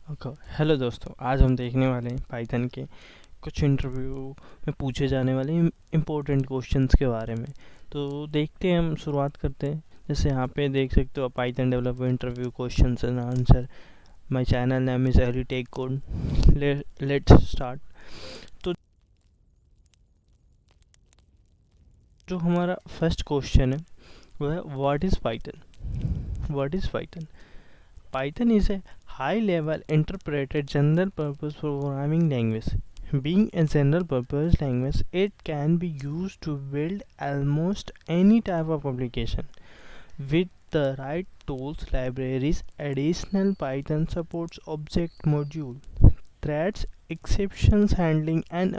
Okay. Hello दोस्तों, आज हम देखने वाले हैं पाइथन के कुछ इंटरव्यू में पूछे जाने वाले इम्पोर्टेंट क्वेश्चंस के बारे में। तो देखते हैं, हम शुरुआत करते हैं। जैसे यहाँ पे देख सकते हो, Python developer interview questions and answer. My channel name is Ellie tech code. Let's start. तो जो हमारा फर्स्ट क्वेश्चन है वो है, what is Python? What is Python? Python is a high-level interpreted general-purpose programming language. Being a general-purpose language, it can be used to build almost any type of application. With the right tools, libraries, additional Python supports object module, threads, exceptions handling, and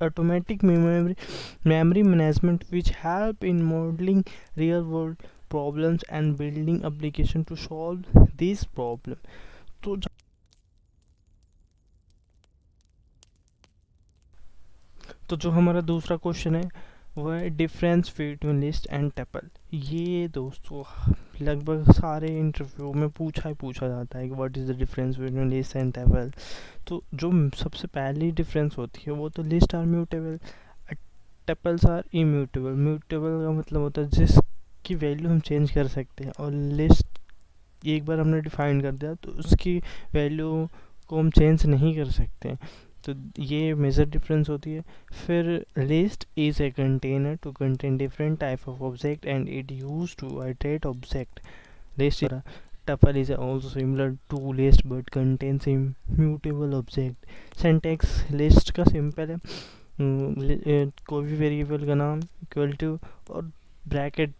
automatic memory management, which help in modeling real-world problems and building application to solve these problem. तो जो हमारा दूसरा question है वो है, difference between list and tuple. ये दोस्तों लगभग सारे इंटरव्यू में पूछा जाता है कि what is the difference between list and tuple. तो जो सबसे पहली डिफरेंस होती है वो तो list are mutable, tuples are immutable. Mutable का मतलब होता है जिसकी वैल्यू हम चेंज कर सकते हैं, और लिस्ट एक बार हमने डिफाइन कर दिया तो उसकी वैल्यू को हम चेंज नहीं कर सकते हैं। तो ये मेजर डिफरेंस होती है। फिर list is a container to contain different type of object and it use to iterate object. List tuple is also similar to list but contains immutable object. syntax list का simple है, कोई भी variable का नाम equal to और bracket,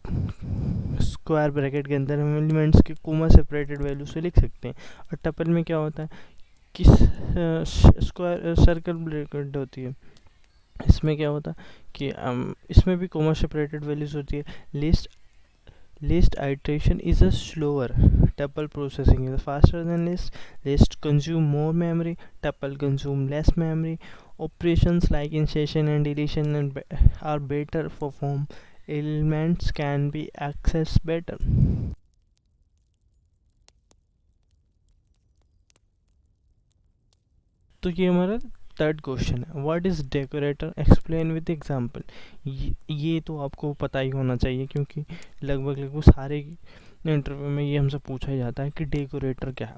square bracket के अंदर हम एलिमेंट्स के कोमा सेपरेटेड वैल्यू से लिख सकते हैं। और टपल में क्या होता है कि स्क्वायर सर्कल ब्रैकेट होती है। इसमें क्या होता है कि इसमें भी कोमा सेपरेटेड वैल्यूज होती है। List iteration is a slower, tuple processing is faster than list consume more memory, tuple consume less memory. Operations like insertion and deletion are better performed, elements can be accessed better. तो ये हमारा third question है, what is decorator, explain with example. ये तो आपको पता ही होना चाहिए, क्योंकि लगभग सारे इंटरव्यू में ये हमसे पूछा ही जाता है कि डेकोरेटर क्या है।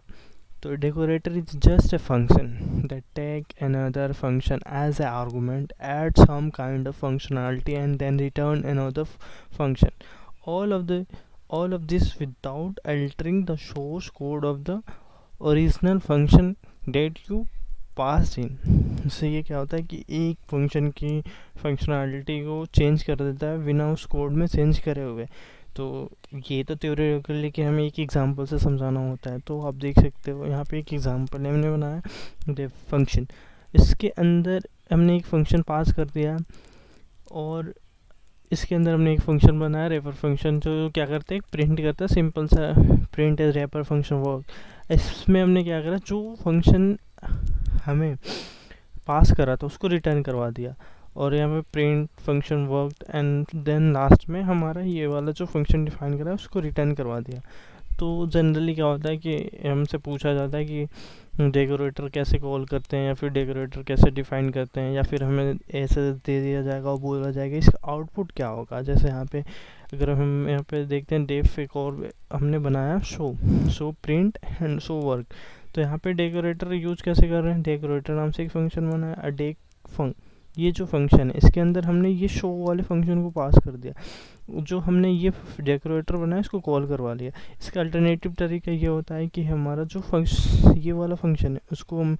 तो decorator is just a function that take another function as a argument, add some kind of functionality and then return another function. all of the all of this without altering the source code of the original function that you passed in. इससे ये क्या होता है कि एक function की functionality को change कर देता है बिना उस कोड में चेंज करे हुए। तो ये तो थ्योरेटिकली कि हमें एक एग्जांपल से समझाना होता है। तो आप देख सकते हो यहाँ पे एक एग्जांपल है, हमने बनाया डेफ फंक्शन। इसके अंदर हमने एक फंक्शन पास कर दिया, और इसके अंदर हमने एक फंक्शन बनाया रेफर फंक्शन, जो क्या करता है, प्रिंट करता है सिंपल सा print as refer function work. इसमें हमने क्या करा, जो फंक्शन हमें पास करा था उसको रिटर्न करवा दिया, और यहाँ पे print function work and then last में हमारा ये वाला जो फंक्शन डिफाइन करा है उसको रिटर्न करवा दिया। तो जनरली क्या होता है कि हमसे पूछा जाता है कि डेकोरेटर कैसे कॉल करते हैं, या फिर डेकोरेटर कैसे डिफाइन करते हैं, या फिर हमें ऐसे दे दिया जाएगा और बोला जाएगा इसका आउटपुट क्या होगा। जैसे यहाँ पे अगर हम यहाँ पे देखते हैं डेफ, एक और हमने बनाया show print and show work. तो यहाँ पे डेकोरेटर यूज कैसे कर रहे हैं, डेकोरेटर नाम से एक फंक्शन बनाया, अडेक फंक, ये जो फंक्शन है इसके अंदर हमने ये शो वाले फंक्शन को पास कर दिया, जो हमने ये डेकोरेटर बनाया इसको कॉल करवा लिया। इसका अल्टरनेटिव तरीका ये होता है कि हमारा जो ये वाला फंक्शन है उसको हम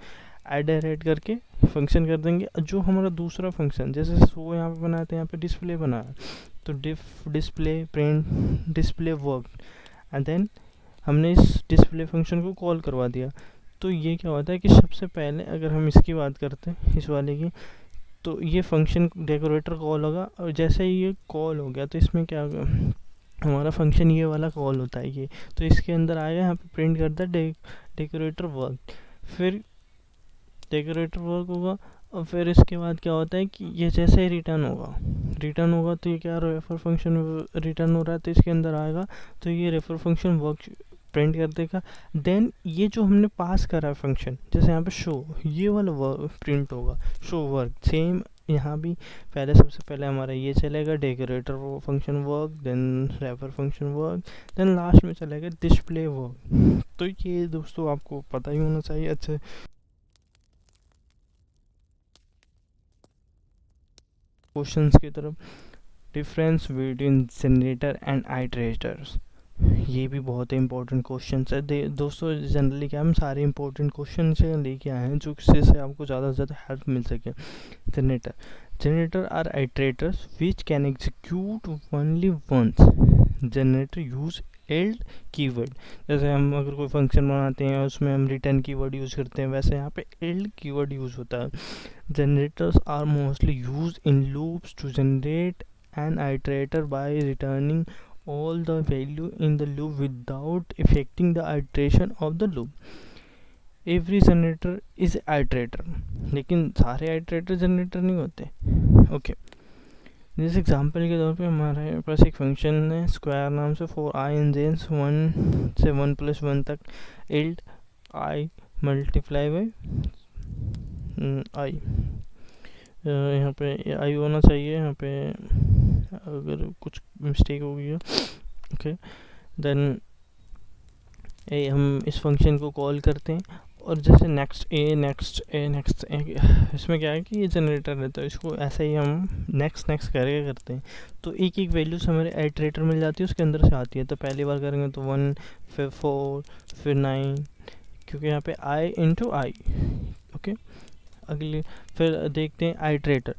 एड करके फंक्शन कर देंगे। जो हमारा दूसरा फंक्शन जैसे शो यहाँ पे बनाया था, यहाँ पे डिस्प्ले बनाया, तो display print display work, and then हमने इस डिस्प्ले फंक्शन को कॉल करवा दिया। तो ये क्या होता है कि सबसे पहले अगर हम इसकी बात करते हैं, इस वाले की, तो ये फंक्शन डेकोरेटर कॉल होगा, और जैसे ही ये कॉल हो गया तो इसमें क्या होगा, हमारा फंक्शन ये वाला कॉल होता है ये, तो इसके अंदर आएगा, यहाँ पे प्रिंट करता है डेकोरेटर वर्क। फिर डेकोरेटर वर्क होगा, और फिर इसके बाद क्या होता है कि ये जैसे ही रिटर्न होगा तो ये क्या रेफर फंक्शन रिटर्न हो रहा है, तो इसके अंदर आएगा, तो ये रेफर फंक्शन वर्क प्रिंट कर देगा। देन ये जो हमने पास करा फंक्शन, जैसे यहाँ पे शो, ये वाला वर्क प्रिंट होगा, शो वर्क। सेम यहाँ भी पहले सबसे पहले हमारा ये चलेगा डेकोरेटर वो function work, then wrapper function work, then last में चलेगा डिस्प्ले वर्क। तो ये दोस्तों आपको पता ही होना चाहिए अच्छे। क्वेश्चंस की तरफ, difference between generator and iterators, ये भी बहुत ही इंपॉर्टेंट क्वेश्चन है दोस्तों। जनरली क्या हम सारे इंपॉर्टेंट क्वेश्चन से लेके आए हैं जो जिससे आपको ज़्यादा से ज़्यादा हेल्प मिल सके। Generator are iterators which can execute only once. Generator use yield keyword, जैसे हम अगर कोई फंक्शन बनाते हैं उसमें हम रिटर्न कीवर्ड यूज़ करते हैं, वैसे यहाँ पे एल्ड कीवर्ड यूज़ होता है। Generators are mostly use in loops to generate an iterator by returning all the value in the loop without affecting the iteration of the loop. Every generator is iterator, लेकिन सारे iterator generator नहीं होते। Okay, जिस example के तौर पे हमारे पास एक फंक्शन है स्क्वायर नाम से, फॉर आई इन रेंज 1 से 1+1 तक yield I multiply by I. यहाँ पे आई होना चाहिए, यहाँ पे अगर कुछ मिस्टेक हो गई है। ओके, देन हम इस फंक्शन को कॉल करते हैं, और जैसे नेक्स्ट ए, इसमें क्या है कि ये जनरेटर रहता है, इसको ऐसे ही हम नेक्स्ट करके करते हैं। तो एक एक वैल्यूज हमारे आइटरेटर मिल जाती है, उसके अंदर से आती है। तो पहली बार करेंगे तो 1, फिर 4, फिर 9, क्योंकि यहाँ पे आई इंटू आई। ओके, अगले फिर देखते हैं iterator.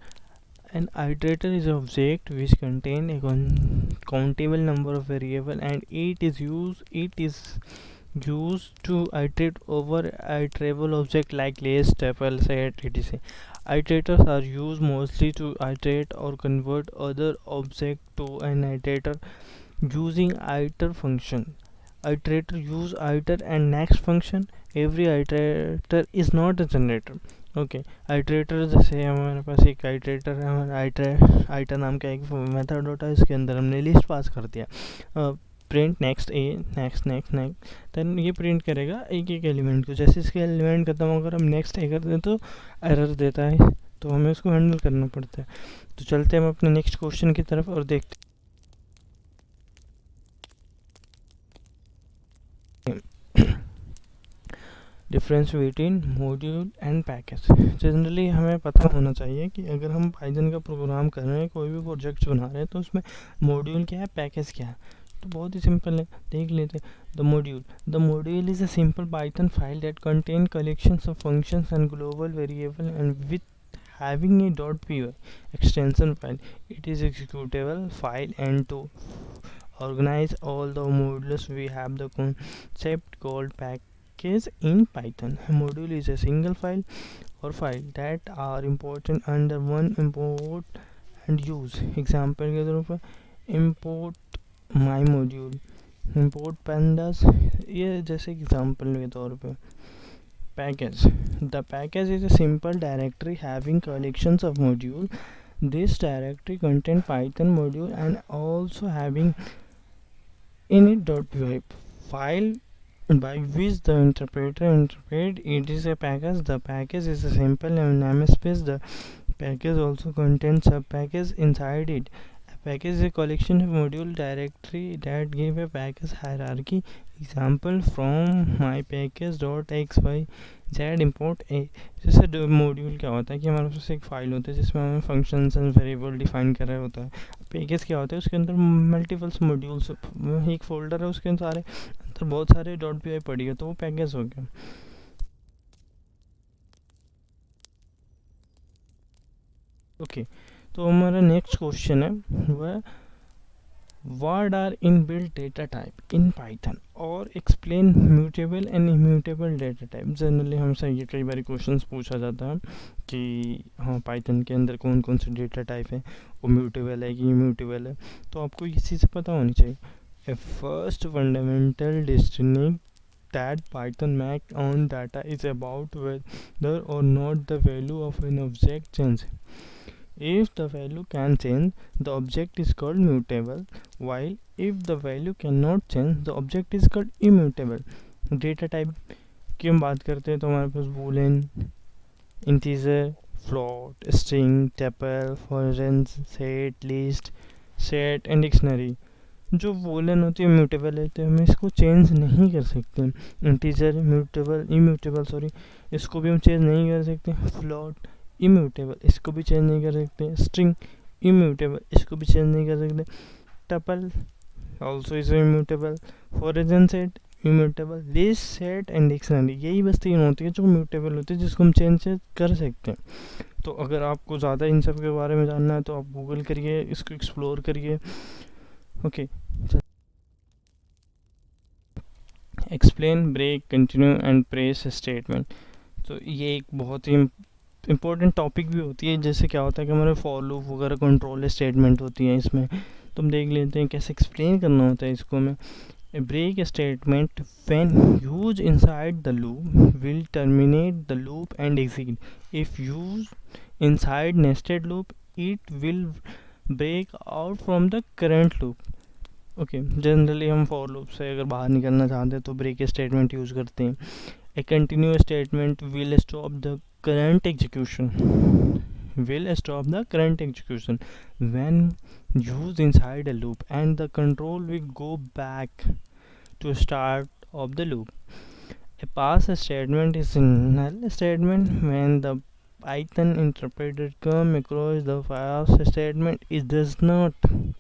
An iterator is an object which contain a countable number of variable and it is used to iterate over iterable object like list, tuple, set, etc. Iterators are used mostly to iterate or convert other object to an iterator using iter function. Iterator use iter and next function. Every iterator is not a generator. Okay, iterator जैसे हमारे पास एक iterator है, हमारा आइटर नाम का एक method होता है, इसके अंदर हमने लिस्ट पास कर दिया, प्रिंट नेक्स्ट ए, नेक्स्ट, देन ये प्रिंट करेगा एक एक एलिमेंट को। जैसे इसके एलिमेंट खत्म होकर हम नेक्स्ट ए कर दें तो एरर देता है, तो हमें उसको हैंडल करना पड़ता है। तो चलते हैं हम अपने नेक्स्ट क्वेश्चन की तरफ और देखते हैं difference between module and package. Generally हमें पता होना चाहिए कि अगर हम पाइथन का प्रोग्राम कर रहे हैं, कोई भी प्रोजेक्ट बना रहे हैं, तो उसमें मॉड्यूल क्या है, पैकेज क्या है। तो बहुत ही सिंपल है, देख लेते हैं। The module is a simple Python file that contain collections of functions and global variable and with having a .py extension file. It is executable file, and to organize all the modules we have the concept called package in Python. A module is a single file or file that are important under one import and use. Example के तौर पर import my module, import pandas, ये जैसे example के तौर पे। Package. The package is a simple directory having collections of modules. This directory contains Python module and also having init.py file by which the interpreter interpret it is a package. The package is a simple namespace. The package also contains subpackages inside it. A package is a collection of module directory that give a package hierarchy. Example from my package.xyz import a। जैसे module क्या होता है कि हमारे पास एक file होती है जिसमें हमें फंक्शंस एंड वेरिएबल डिफाइन कर रहा होता है। पैकेज क्या होता है, उसके अंदर मल्टीपल्स मॉड्यूल्स, एक फोल्डर है उसके अंदर बहुत सारे .py पड़ी है, तो वो पैकेज हो गया। ओके, तो हमारा नेक्स्ट क्वेश्चन है वह what are inbuilt data type in Python और explain mutable and immutable data type। Generally हमसे ये कई बार क्वेश्चंस पूछा जाता है कि हाँ पाइथन के अंदर कौन कौन से डेटा टाइप है, वो म्यूटेबल है कि इम्यूटेबल है, तो आपको ये चीज़ पता होनी चाहिए। A first fundamental distinction that Python make on data is about whether or not the value of an object changes. If the value can change, the object is called mutable, while if the value cannot change, the object is called immutable. Data type की हम बात करते हैं तो हमारे पास boolean, integer, float, string, tuple, foreign, set, list, set and dictionary. जो boolean होती है म्यूटेबल है, तो हम इसको चेंज नहीं कर सकते. इंटीजर म्यूटेबल, इम्यूटेबल सॉरी, इसको भी हम चेंज नहीं कर सकते. फ्लोट इम्यूटेबल, इसको भी चेंज नहीं कर सकते. स्ट्रिंग इम्यूटेबल, इसको भी चेंज नहीं कर सकते. Tuple also is immutable. Foreign, set immutable. List, set and dictionary, यही बस तीन होती है जो म्यूटेबल होती है, जिसको हम चेंज कर सकते हैं. तो अगर आपको ज़्यादा इन सब के बारे में जानना है तो आप गूगल करिए, इसको एक्सप्लोर करिए. Okay, explain, break, continue and pass statement. तो ये एक बहुत ही इम्पोर्टेंट टॉपिक भी होती है. जैसे क्या होता है कि हमारे फॉर लूप वगैरह कंट्रोल स्टेटमेंट होती है इसमें, तो हम देख लेते हैं कैसे एक्सप्लेन करना होता है इसको हमें. A break statement when used inside the loop will terminate the loop and exit. If used inside nested loop, it will break out from the current loop. Okay, generally हम फॉर लूप से अगर बाहर निकलना चाहते हैं तो break statement use करते हैं. A continue statement will stop the current execution, will stop the current execution when used inside a loop, and the control will go back to start of the loop. A pass statement is a null statement when the Python interpreter come across the pass statement. It does nothing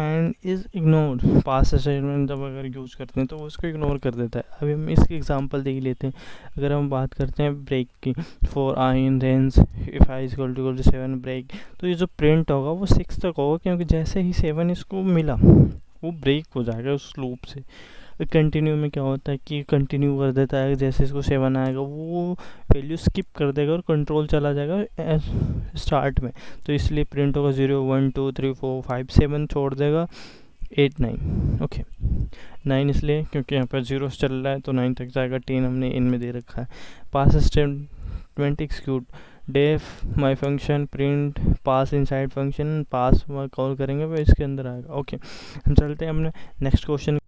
and is ignored. Pass statement जब अगर use करते हैं तो वो उसको ignore कर देता है. अभी हम इसकी एग्जांपल देख लेते हैं. अगर हम बात करते हैं ब्रेक की, for i in range if i equal to 7 break, तो ये जो प्रिंट होगा वो 6 तक होगा, क्योंकि जैसे ही 7 इसको मिला वो ब्रेक हो जाएगा उस लूप से. कंटिन्यू में क्या होता है कि कंटिन्यू कर देता है, जैसे इसको 7 आएगा वो वैल्यू स्किप कर देगा और कंट्रोल चला जाएगा स्टार्ट में. तो इसलिए प्रिंट होगा 0 1 2 3 4 5 7, छोड़ देगा 8 9. ओके, 9 इसलिए क्योंकि यहाँ पर 0 चल रहा है तो 9 तक जाएगा. 10 हमने इन में दे रखा है. Pass statement execute, def my function print pass inside function, pass call करेंगे वो इसके अंदर आएगा. ओके, हम चलते हैं अपने नेक्स्ट क्वेश्चन.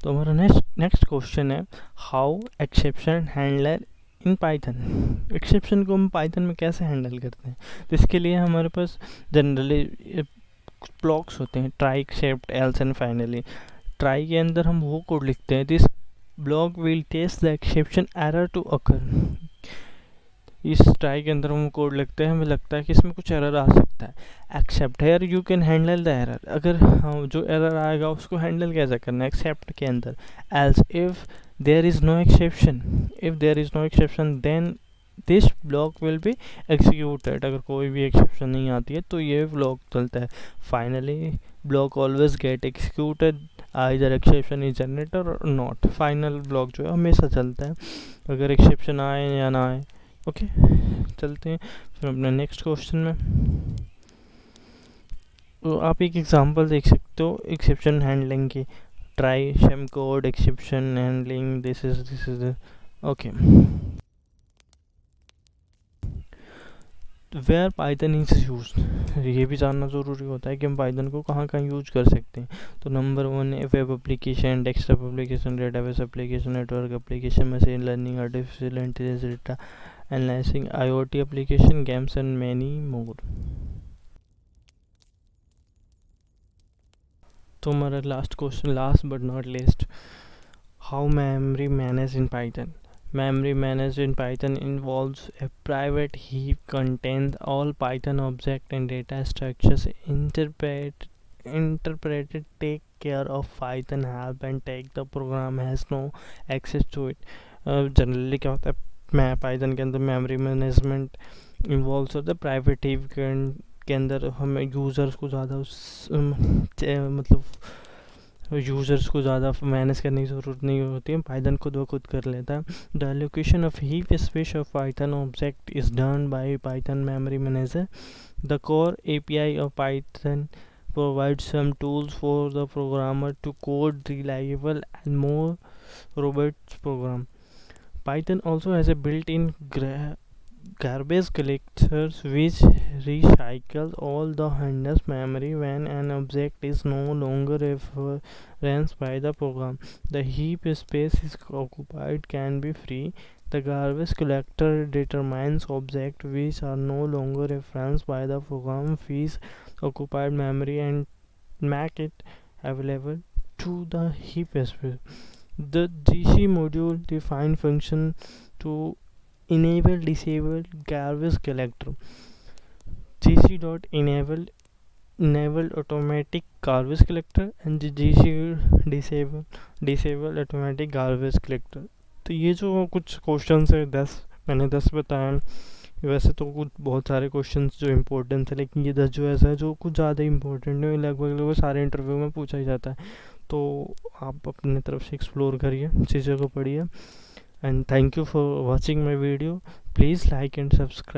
तो हमारा नेक्स्ट क्वेश्चन है how exception handler in Python. Exception को हम पाइथन में कैसे हैंडल करते हैं. तो इसके लिए हमारे पास जनरली ब्लॉक्स होते हैं, try, except, else and finally. Try के अंदर हम वो कोड लिखते हैं, this block will test the exception error to occur. इस ट्राई के अंदर हम कोड लिखते हैं, हमें लगता है कि इसमें कुछ एरर आ सकता है. Except, here you can handle the error. अगर हाँ जो एरर आएगा उसको हैंडल कैसे करना है एक्सेप्ट के अंदर. Else, if there is no exception then this block will be executed. अगर कोई भी एक्सेप्शन नहीं आती है तो ये ब्लॉक चलता है. Finally block always get executed either exception is generator और नॉट. फाइनल ब्लॉक जो है हमेशा चलता है अगर एक्सेप्शन आए या ना आए. ओके, चलते हैं फिर अपने नेक्स्ट क्वेश्चन में. तो आप एक एग्जांपल देख सकते हो एक्सेप्शन हैंडलिंग की. Try same code exception handling, this is okay. Where Python is use, ये भी जानना ज़रूरी होता है कि हम पाइथन को कहाँ कहाँ यूज कर सकते हैं. तो नंबर 1 है web application, desktop application, database application, network application, machine learning, artificial intelligence, data analysis, IoT application, games and many more. तो हमारा last question, last but not least, how memory manage in Python. Memory managed in Python involves a private heap contains all Python object and data structures interpreted take care of Python help and take the program has no access to it. Generally क्या होता है मैं Python के अंदर memory management involve होता है. Private heap के अंदर हमें यूज़र्स को ज़्यादा मतलब यूज़र्स को ज़्यादा मैनेज करने की ज़रूरत नहीं होती है. पाइथन खुद ब खुद कर लेता है. The allocation of heap space of Python object is done by Python memory manager. The core API of Python provides some tools for the programmer to code reliable and more robust program. Python also has a built-in garbage collectors which recycles all the handler's memory when an object is no longer referenced by the program. The heap space is occupied can be free. The garbage collector determines objects which are no longer referenced by the program, frees occupied memory, and make it available to the heap space. The GC module define function to enable disable garbage collector. gc.enable automatic garbage collector and gc disable automatic garbage collector. तो ये जो कुछ questions है 10 मैंने 10 बताया. वैसे तो कुछ बहुत सारे क्वेश्चंस जो इम्पोर्टेंट थे, लेकिन ये 10 जो ऐसा है जो कुछ ज़्यादा इम्पोर्टेंट है, लगभग सारे इंटरव्यू में पूछा ही जाता है. तो आप अपने तरफ से एक्सप्लोर करिए, चीज़ों को पढ़िए. And thank you for watching my video. Please like and subscribe.